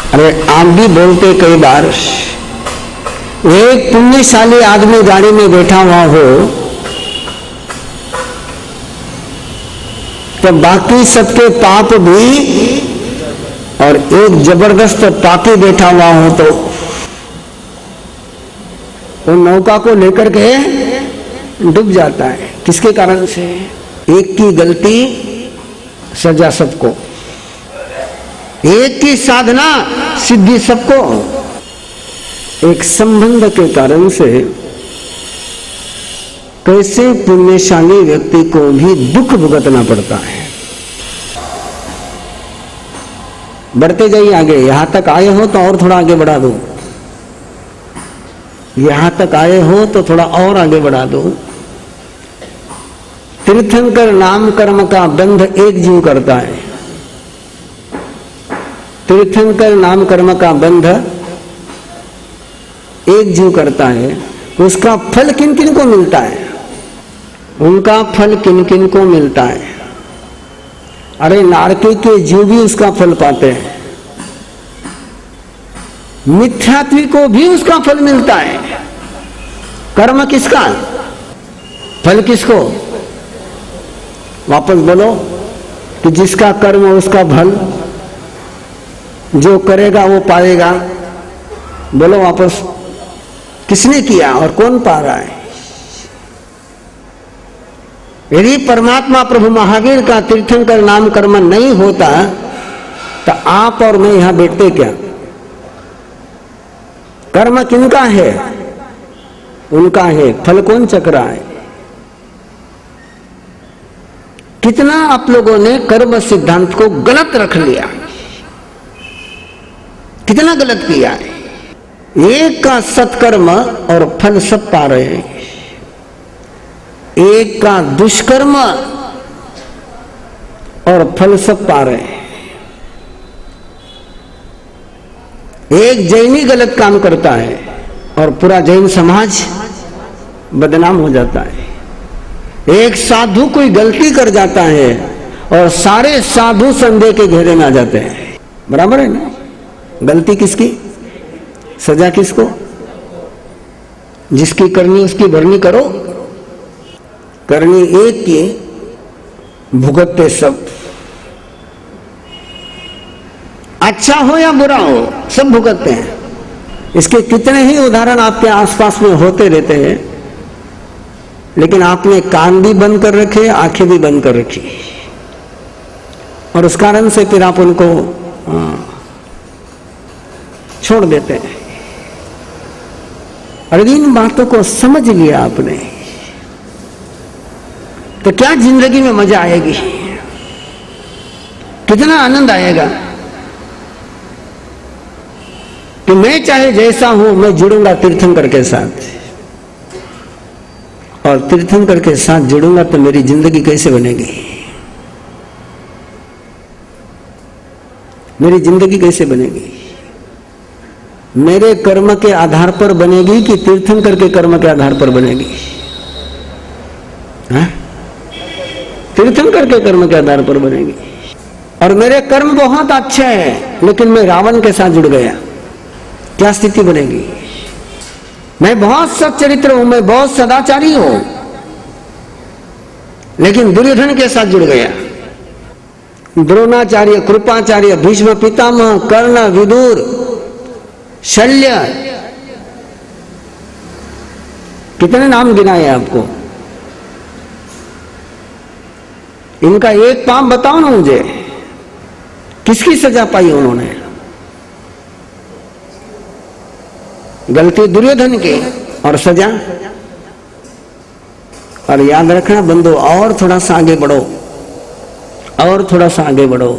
अरे आप भी बोलते कई बार, एक पुण्यशाली आदमी गाड़ी में बैठा हुआ हो तो बाकी सबके पाप भी, और एक जबरदस्त पापी बैठा हुआ हो तो वो नौका को लेकर के डूब जाता है। किसके कारण से? एक की गलती सजा सबको, एक की साधना सिद्धि सबको। एक संबंध के कारण से कैसे पुण्यशाली व्यक्ति को भी दुख भुगतना पड़ता है। बढ़ते जाइए आगे, यहां तक आए हो तो और थोड़ा आगे बढ़ा दो, यहां तक आए हो तो थोड़ा और आगे बढ़ा दो। तीर्थंकर नाम कर्म का बंध एक जीव करता है। तीर्थंकर नाम कर्म का बंध एक जीव करता है। उसका फल किन किन को मिलता है? उनका फल किन किन को मिलता है? अरे नारकी के जीव भी उसका फल पाते हैं, मिथ्यात्वी को भी उसका फल मिलता है। कर्म किसका? फल किसको? वापस बोलो कि जिसका कर्म उसका फल, जो करेगा वो पाएगा। बोलो वापस, किसने किया और कौन पा रहा है? यदि परमात्मा प्रभु महावीर का तीर्थंकर नाम कर्म नहीं होता तो आप और मैं यहां बैठते क्या? कर्म किनका है? उनका है। फल कौन चक रहा है? कितना आप लोगों ने कर्म सिद्धांत को गलत रख लिया, कितना गलत किया है। एक का सत्कर्म और फल सब पा रहे हैं, एक का दुष्कर्म और फल सब पा रहे हैं। एक जैनी गलत काम करता है और पूरा जैन समाज बदनाम हो जाता है। एक साधु कोई गलती कर जाता है और सारे साधु संदेह के घेरे में आ जाते हैं। बराबर है ना? गलती किसकी, सजा किसको? जिसकी करनी उसकी भरनी करो। करनी एक की, भुगतते सब। अच्छा हो या बुरा हो सब भुगतते हैं। इसके कितने ही उदाहरण आपके आसपास में होते रहते हैं, लेकिन आपने कान भी बंद कर रखे, आंखें भी बंद कर रखी, और उस कारण से फिर आप उनको छोड़ देते हैं। और इन बातों को समझ लिया आपने तो क्या जिंदगी में मजा आएगी, कितना आनंद आएगा कि मैं चाहे जैसा हूं, मैं जुड़ूंगा तीर्थंकर के साथ, और तीर्थंकर के साथ जुड़ूंगा तो मेरी जिंदगी कैसे बनेगी? मेरी जिंदगी कैसे बनेगी? मेरे कर्म के आधार पर बनेगी कि तीर्थंकर के कर्म के आधार पर बनेगी? हाँ? तीर्थंकर के कर्म के आधार पर बनेगी। और मेरे कर्म बहुत अच्छे हैं, लेकिन मैं रावण के साथ जुड़ गया, क्या स्थिति बनेगी? मैं बहुत सच्चरित्र हूं, मैं बहुत सदाचारी हूं, लेकिन दुर्योधन के साथ जुड़ गया। द्रोणाचार्य, कृपाचार्य, भीष्म पितामह, कर्ण, विदुर, शल्य, कितने नाम गिनाए आपको? इनका एक पाप बताओ ना मुझे, किसकी सजा पाई उन्होंने? गलती दुर्योधन की और सजा। और याद रखना बंधु, और थोड़ा सा आगे बढ़ो, और थोड़ा सा आगे बढ़ो।